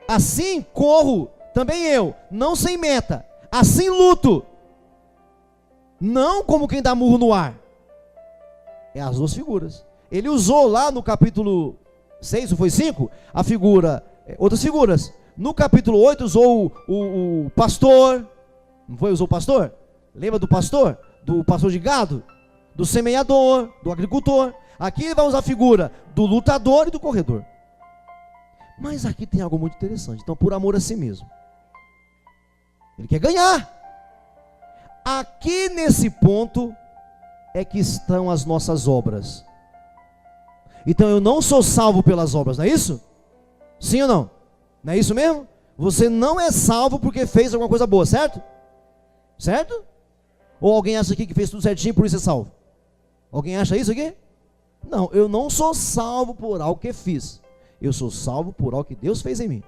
Assim corro também eu, não sem meta. Assim luto, não como quem dá murro no ar. É as duas figuras. Ele usou lá no capítulo 6, ou foi 5, a figura, outras figuras. No capítulo 8 usou o pastor, não foi? Usou o pastor? Lembra do pastor? Do pastor de gado? Do semeador, do agricultor. Aqui ele vai usar a figura do lutador e do corredor. Mas aqui tem algo muito interessante. Então, por amor a si mesmo, ele quer ganhar. Aqui nesse ponto é que estão as nossas obras. Então eu não sou salvo pelas obras, não é isso? Sim ou não? Não é isso mesmo? Você não é salvo porque fez alguma coisa boa, certo? Certo? Ou alguém acha aqui que fez tudo certinho, por isso é salvo? Alguém acha isso aqui? Não, eu não sou salvo por algo que fiz. Eu sou salvo por algo que Deus fez em mim.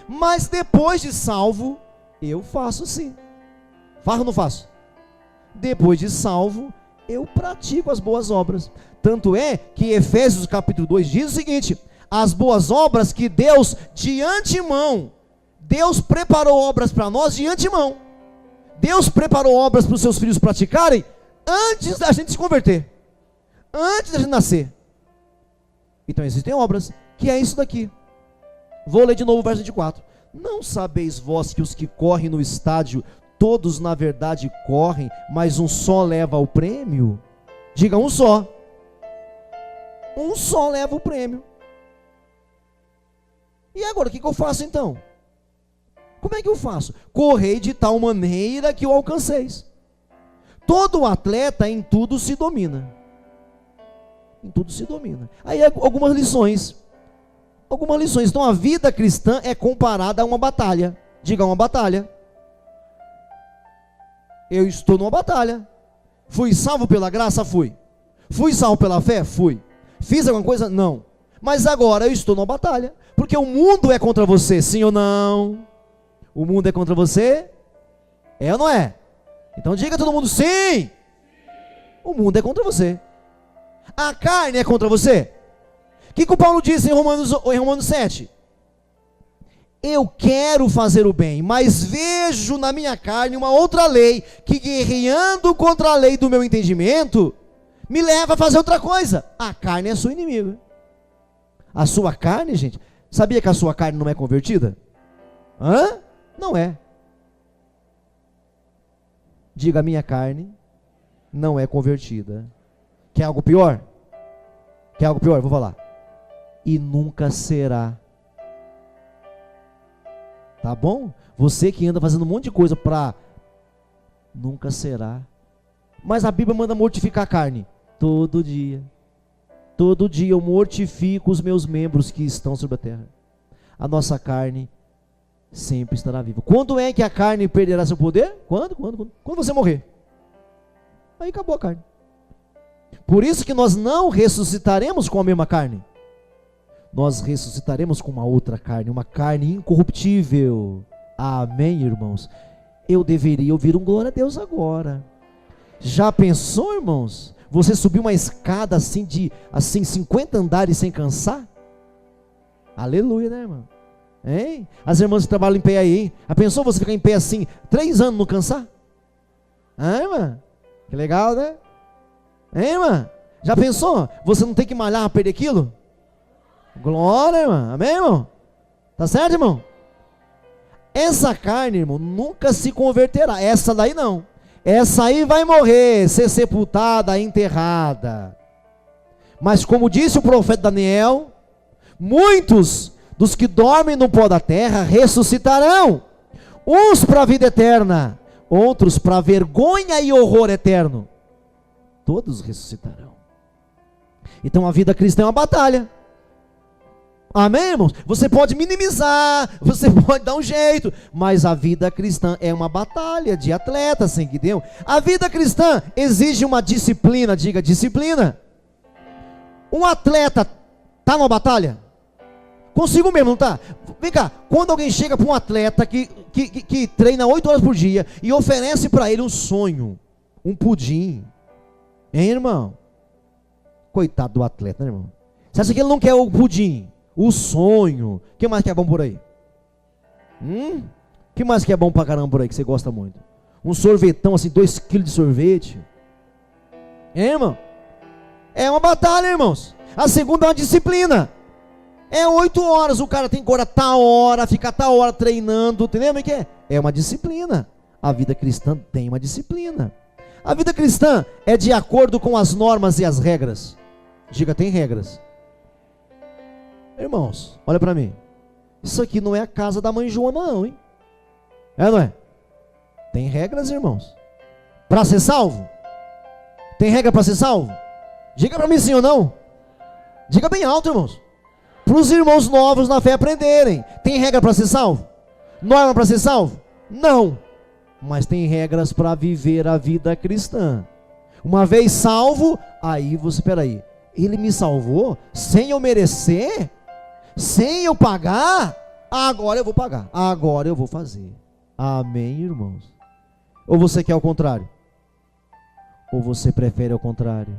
Mas depois de salvo, eu faço sim. Faço ou não faço? Depois de salvo, eu pratico as boas obras. Tanto é que Efésios capítulo 2 diz o seguinte: as boas obras que Deus de antemão, Deus preparou obras para nós de antemão. Deus preparou obras para os seus filhos praticarem antes da gente se converter, antes da gente nascer. Então existem obras, que é isso daqui. Vou ler de novo o verso 24. Não sabeis vós que os que correm no estádio, todos na verdade correm, mas um só leva o prêmio? Diga, um só. Um só leva o prêmio. E agora, o que eu faço então? Como é que eu faço? Correi de tal maneira que o alcanceis. Todo atleta em tudo se domina. Em tudo se domina. Aí algumas lições. Algumas lições. Então a vida cristã é comparada a uma batalha. Diga, uma batalha. Eu estou numa batalha. Fui salvo pela graça? Fui. Fui salvo pela fé? Fui. Fiz alguma coisa? Não. Mas agora eu estou numa batalha. Porque o mundo é contra você, sim ou não? O mundo é contra você? É ou não é? Então diga todo mundo, sim! O mundo é contra você. A carne é contra você? O que o Paulo diz em Romanos 7? Eu quero fazer o bem, mas vejo na minha carne uma outra lei, que guerreando contra a lei do meu entendimento, me leva a fazer outra coisa. A carne é sua inimiga. A sua carne, gente, sabia que a sua carne não é convertida? Hã? Não é. Diga, a minha carne não é convertida. Quer algo pior? Quer algo pior? Vou falar. E nunca será. Tá bom? Você que anda fazendo um monte de coisa para... Nunca será. Mas a Bíblia manda mortificar a carne. Todo dia. Todo dia eu mortifico os meus membros que estão sobre a terra. A nossa carne sempre estará viva. Quando é que a carne perderá seu poder? Quando você morrer. Aí acabou a carne. Por isso que nós não ressuscitaremos com a mesma carne. Nós ressuscitaremos com uma outra carne, uma carne incorruptível. Amém, irmãos? Eu deveria ouvir um glória a Deus agora. Já pensou, irmãos? Você subiu uma escada assim de 50 andares sem cansar? Aleluia, né, irmão? Hein? As irmãs que trabalham em pé aí, hein? Já pensou você ficar em pé assim 3 anos não cansar? Irmã? Que legal, né? Hein, irmã? Já pensou? Você não tem que malhar para perder quilo? Glória, irmã. Amém, irmão? Tá certo, irmão? Essa carne, irmão, nunca se converterá. Essa daí não. Essa aí vai morrer, ser sepultada, enterrada. Mas como disse o profeta Daniel, muitos dos que dormem no pó da terra ressuscitarão. Uns para a vida eterna, outros para vergonha e horror eterno. Todos ressuscitarão. Então a vida cristã é uma batalha. Amém, irmãos? Você pode minimizar, você pode dar um jeito, mas a vida cristã é uma batalha de atleta, sem que deu. A vida cristã exige uma disciplina, diga disciplina. Um atleta está numa batalha? Consigo mesmo, não está? Vem cá, quando alguém chega para um atleta que treina 8 horas por dia e oferece para ele um sonho, um pudim, hein, irmão? Coitado do atleta, né, irmão? Você acha que ele não quer o pudim? O sonho. O que mais que é bom por aí? O que mais que é bom pra caramba por aí, que você gosta muito? Um sorvetão assim, 2 kg de sorvete. Irmão? É uma batalha, irmãos. A segunda é uma disciplina. É 8 horas, o cara tem que orar tal hora, ficar tal hora treinando, entendeu? O que é? É uma disciplina. A vida cristã tem uma disciplina. A vida cristã é de acordo com as normas e as regras. Diga, tem regras. Irmãos, olha para mim. Isso aqui não é a casa da mãe Joana não, hein? É ou não é? Tem regras, irmãos. Para ser salvo? Tem regra para ser salvo? Diga para mim sim ou não. Diga bem alto, irmãos. Para os irmãos novos na fé aprenderem. Tem regra para ser salvo? Norma para ser salvo? Não. Mas tem regras para viver a vida cristã. Uma vez salvo, aí você, espera aí. Ele me salvou sem eu merecer? Sem eu pagar? Agora eu vou pagar. Agora eu vou fazer. Amém, irmãos? Ou você quer o contrário? Ou você prefere o contrário?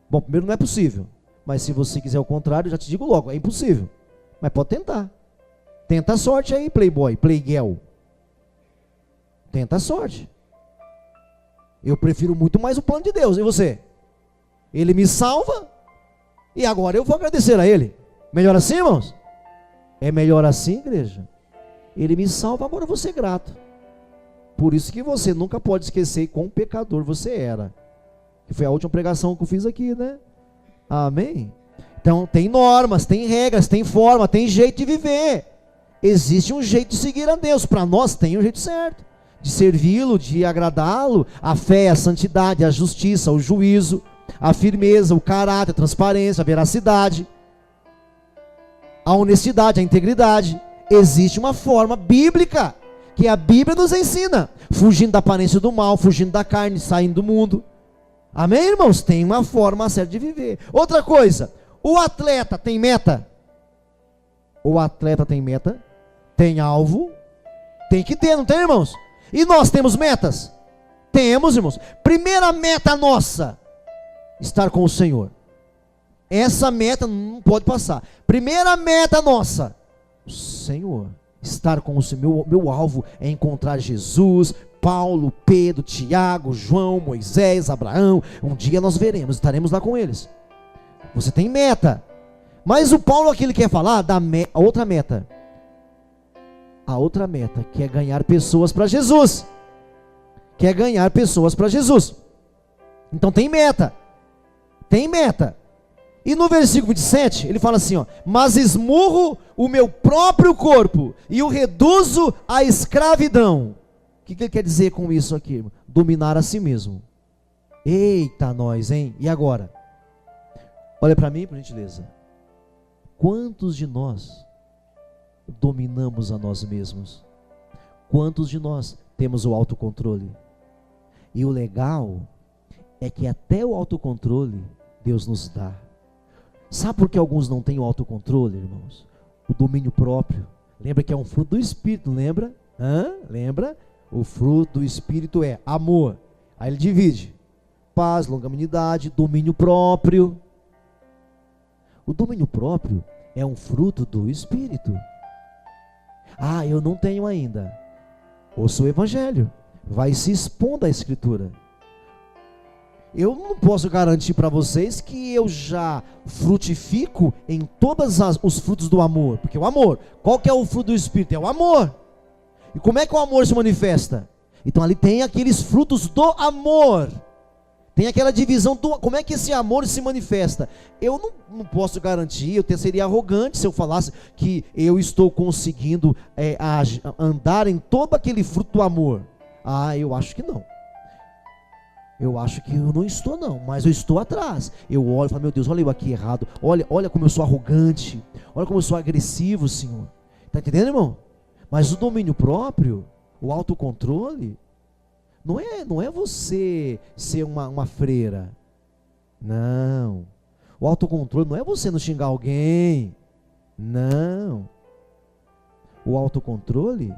Bom, primeiro não é possível. Mas se você quiser o contrário, eu já te digo logo, é impossível. Mas pode tentar. Tenta a sorte aí, playboy, playgirl. Tenta a sorte. Eu prefiro muito mais o plano de Deus. E você? Ele me salva e agora eu vou agradecer a Ele. Melhor assim, irmãos? É melhor assim, igreja? Ele me salva, agora eu vou ser grato. Por isso que você nunca pode esquecer quão pecador você era. Que foi a última pregação que eu fiz aqui, né? Amém? Então tem normas, tem regras, tem forma, tem jeito de viver. Existe um jeito de seguir a Deus. Para nós tem um jeito certo. De servi-lo, de agradá-lo. A fé, a santidade, a justiça, o juízo, a firmeza, o caráter, a transparência, a veracidade, a honestidade, a integridade. Existe uma forma bíblica, que a Bíblia nos ensina, fugindo da aparência do mal, fugindo da carne, saindo do mundo. Amém, irmãos? Tem uma forma certa de viver. Outra coisa, o atleta tem meta? O atleta tem meta? Tem alvo? Tem que ter, não tem, irmãos? E nós temos metas? Temos, irmãos. Primeira meta nossa, estar com o Senhor. Essa meta não pode passar. Primeira meta nossa, o Senhor. Estar com o Senhor. Meu alvo é encontrar Jesus, Paulo, Pedro, Tiago, João, Moisés, Abraão. Um dia nós veremos, estaremos lá com eles. Você tem meta. Mas o Paulo aqui ele quer falar da outra meta. A outra meta que é ganhar pessoas para Jesus. Quer ganhar pessoas para Jesus. Então tem meta. Tem meta. E no versículo 27, ele fala assim, ó: mas esmurro o meu próprio corpo e o reduzo à escravidão. O que ele quer dizer com isso aqui, irmão? Dominar a si mesmo. Eita nós, hein? E agora? Olha para mim, por gentileza. Quantos de nós dominamos a nós mesmos? Quantos de nós temos o autocontrole? E o legal é que até o autocontrole Deus nos dá. Sabe por que alguns não têm o autocontrole, irmãos? O domínio próprio. Lembra que é um fruto do Espírito, lembra? Lembra? O fruto do Espírito é amor. Aí ele divide: paz, longanimidade, domínio próprio. O domínio próprio é um fruto do Espírito. Ah, eu não tenho ainda. Ouça o Evangelho. Vai se expondo à Escritura. Eu não posso garantir para vocês que eu já frutifico em todos os frutos do amor. Porque o amor, qual que é o fruto do Espírito? É o amor. E como é que o amor se manifesta? Então ali tem aqueles frutos do amor. Tem aquela divisão do... Como é que esse amor se manifesta? Eu não posso garantir, eu seria arrogante se eu falasse que eu estou conseguindo andar em todo aquele fruto do amor. Ah, eu acho que não. Eu acho que eu não estou não, mas eu estou atrás. Eu olho e falo: meu Deus, olha eu aqui errado. Olha como eu sou arrogante. Olha como eu sou agressivo, Senhor. Está entendendo, irmão? Mas o domínio próprio, o autocontrole, não é você ser uma freira. Não. O autocontrole não é você não xingar alguém. Não. O autocontrole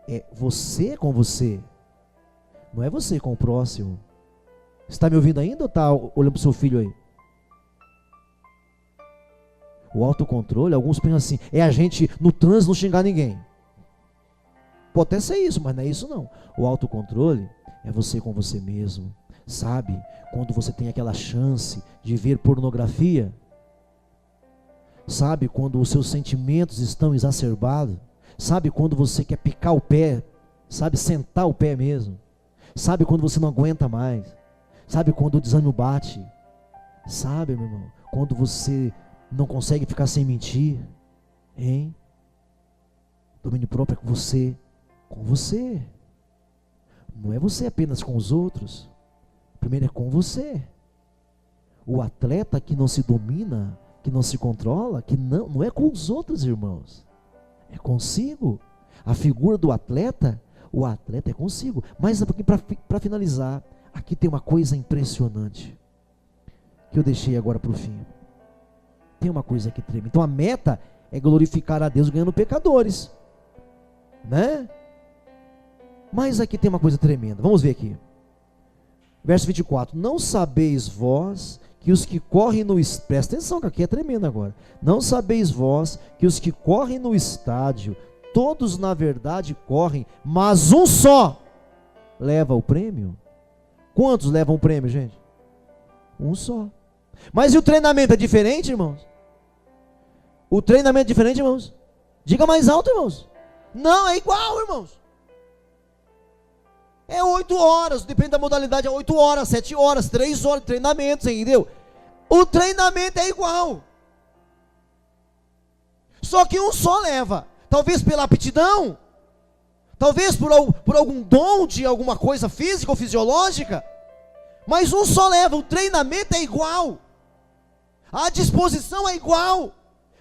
é você com você. Não é você com o próximo. Você está me ouvindo ainda ou está olhando para o seu filho aí? O autocontrole, alguns pensam assim, é a gente no trânsito não xingar ninguém. Pode até ser isso, mas não é isso não. O autocontrole é você com você mesmo. Sabe, quando você tem aquela chance de ver pornografia, sabe, quando os seus sentimentos estão exacerbados, sabe, quando você quer picar o pé, sabe, sentar o pé mesmo, sabe, quando você não aguenta mais, sabe, quando o desânimo bate, sabe, meu irmão, quando você não consegue ficar sem mentir, hein? Domínio próprio é com você, não é você apenas com os outros, primeiro é com você. O atleta que não se domina, que não se controla, que não é com os outros, irmãos, é consigo. A figura do atleta, o atleta é consigo. Mas para finalizar, aqui tem uma coisa impressionante que eu deixei agora para o fim. Tem uma coisa que treme. Então a meta é glorificar a Deus ganhando pecadores, né? Mas aqui tem uma coisa tremenda. Vamos ver aqui. Verso 24. Não sabeis vós que os que correm no... Presta atenção que aqui é tremendo agora. Não sabeis vós que os que correm no estádio, todos na verdade correm, mas um só leva o prêmio? Quantos levam o prêmio, gente? Um só. Mas e o treinamento é diferente, irmãos? O treinamento é diferente, irmãos? Diga mais alto, irmãos. Não, é igual, irmãos. É 8 horas, depende da modalidade, é 8 horas, 7 horas, 3 horas de treinamento, você entendeu? O treinamento é igual. Só que um só leva. Talvez pela aptidão, talvez por algum dom de alguma coisa física ou fisiológica, mas um só leva. O treinamento é igual, a disposição é igual.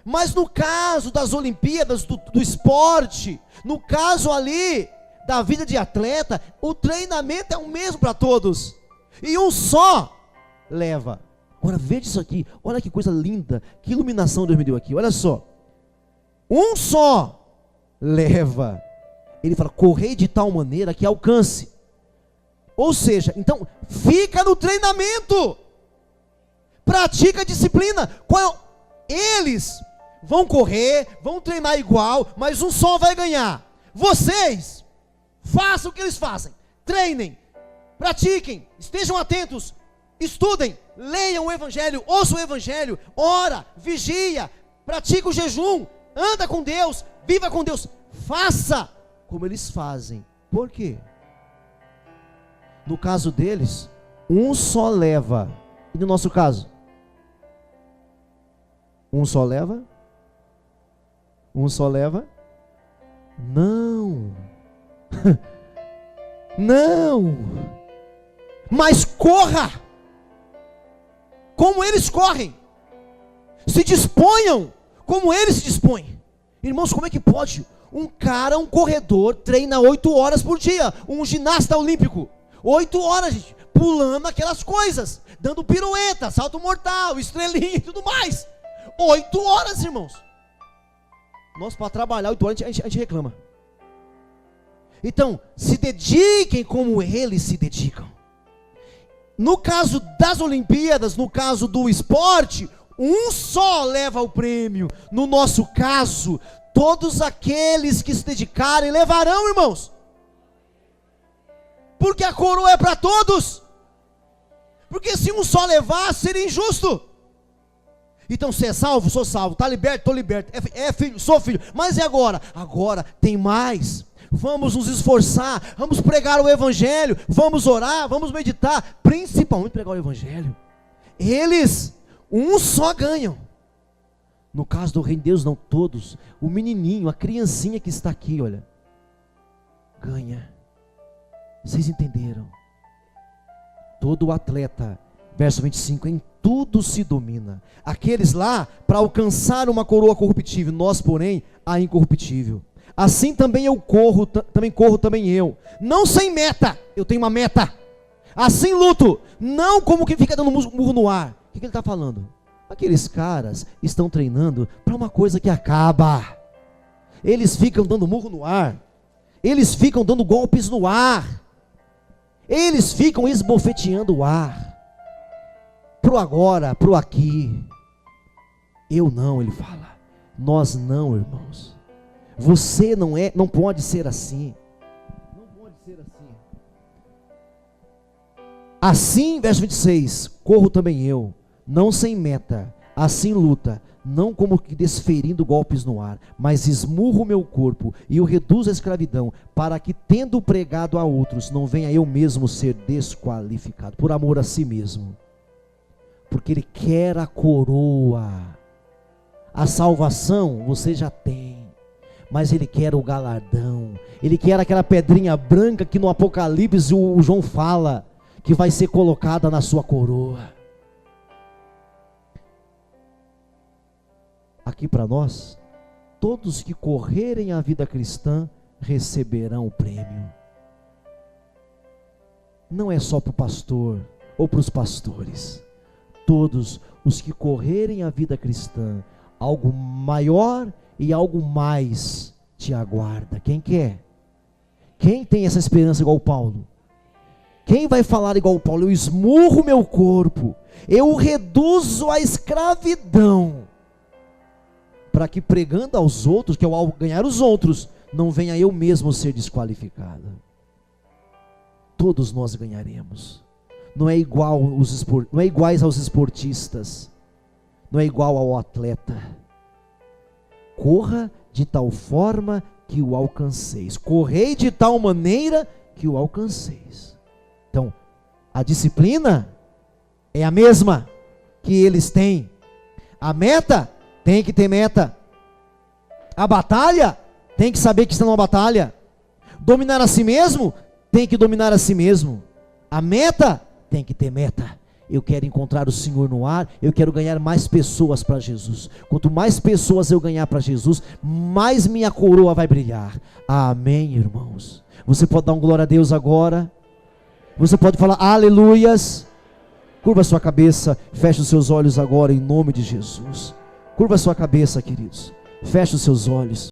Mas no caso das Olimpíadas, do esporte, no caso ali da vida de atleta, o treinamento é o mesmo para todos, e um só leva. Agora veja isso aqui, olha que coisa linda, que iluminação Deus me deu aqui, olha só. Um só leva. Ele fala: correi de tal maneira que alcance. Ou seja, então fica no treinamento, pratica a disciplina. Eles vão correr, vão treinar igual, mas um só vai ganhar. Vocês façam o que eles fazem, treinem, pratiquem, estejam atentos, estudem, leiam o Evangelho, ouçam o Evangelho, ora, vigia, pratica o jejum, anda com Deus, viva com Deus, faça como eles fazem. Por quê? No caso deles, um só leva. E no nosso caso? Um só leva? Um só leva? Não. Não. Mas corra como eles correm. Se disponham como eles se dispõem. Irmãos, como é que pode? Um corredor, treina 8 horas por dia. Um ginasta olímpico. 8 horas, gente, pulando aquelas coisas, dando pirueta, salto mortal, estrelinha e tudo mais. 8 horas, irmãos. Nós, para trabalhar 8 horas, a gente reclama. Então, se dediquem como eles se dedicam. No caso das Olimpíadas, no caso do esporte, um só leva o prêmio. No nosso caso, todos aqueles que se dedicarem levarão, irmãos. Porque a coroa é para todos. Porque se um só levar, seria injusto. Então, você é salvo? Sou salvo. Está liberto? Estou liberto. É filho? Sou filho. Mas e agora? Agora tem mais. Vamos nos esforçar. Vamos pregar o Evangelho. Vamos orar. Vamos meditar. Principalmente pregar o Evangelho. Eles, um só ganham. No caso do Reino de Deus, não todos. O menininho, a criancinha que está aqui, olha, ganha. Vocês entenderam? Todo atleta, verso 25, em tudo se domina. Aqueles lá, para alcançar uma coroa corruptível, nós, porém, a incorruptível. Assim também eu corro, também eu. Não sem meta, eu tenho uma meta. Assim luto, não como quem fica dando murro no ar. O que ele está falando? Aqueles caras estão treinando para uma coisa que acaba. Eles ficam dando murro no ar. Eles ficam dando golpes no ar. Eles ficam esbofeteando o ar. Pro agora, pro aqui. Eu não, ele fala. Nós não, irmãos. Você não pode ser assim. Não pode ser assim. Assim, verso 26, corro também eu, não sem meta, assim luta, não como que desferindo golpes no ar, mas esmurro o meu corpo e o reduzo à escravidão, para que, tendo pregado a outros, não venha eu mesmo ser desqualificado, por amor a si mesmo. Porque ele quer a coroa. A salvação você já tem, mas ele quer o galardão. Ele quer aquela pedrinha branca que no Apocalipse o João fala, que vai ser colocada na sua coroa. Aqui para nós, todos que correrem a vida cristã receberão o prêmio. Não é só para o pastor ou para os pastores. Todos os que correrem a vida cristã, algo maior e algo mais te aguarda. Quem quer? Quem tem essa esperança igual Paulo? Quem vai falar igual Paulo? Eu esmurro meu corpo, eu o reduzo à escravidão, para que pregando aos outros, que ao ganhar os outros, não venha eu mesmo ser desqualificado. Todos nós ganharemos. Não é iguais aos esportistas, não é igual ao atleta. Corra de tal forma que o alcanceis. Correi de tal maneira que o alcanceis. Então, a disciplina é a mesma que eles têm. A meta tem que ter meta. A batalha tem que saber que está numa batalha. Dominar a si mesmo tem que dominar a si mesmo. A meta tem que ter meta. Eu quero encontrar o Senhor no ar. Eu quero ganhar mais pessoas para Jesus. Quanto mais pessoas eu ganhar para Jesus, mais minha coroa vai brilhar. Amém, irmãos? Você pode dar um glória a Deus agora? Você pode falar aleluias? Curva sua cabeça, feche os seus olhos agora em nome de Jesus. Curva sua cabeça, queridos. Feche os seus olhos.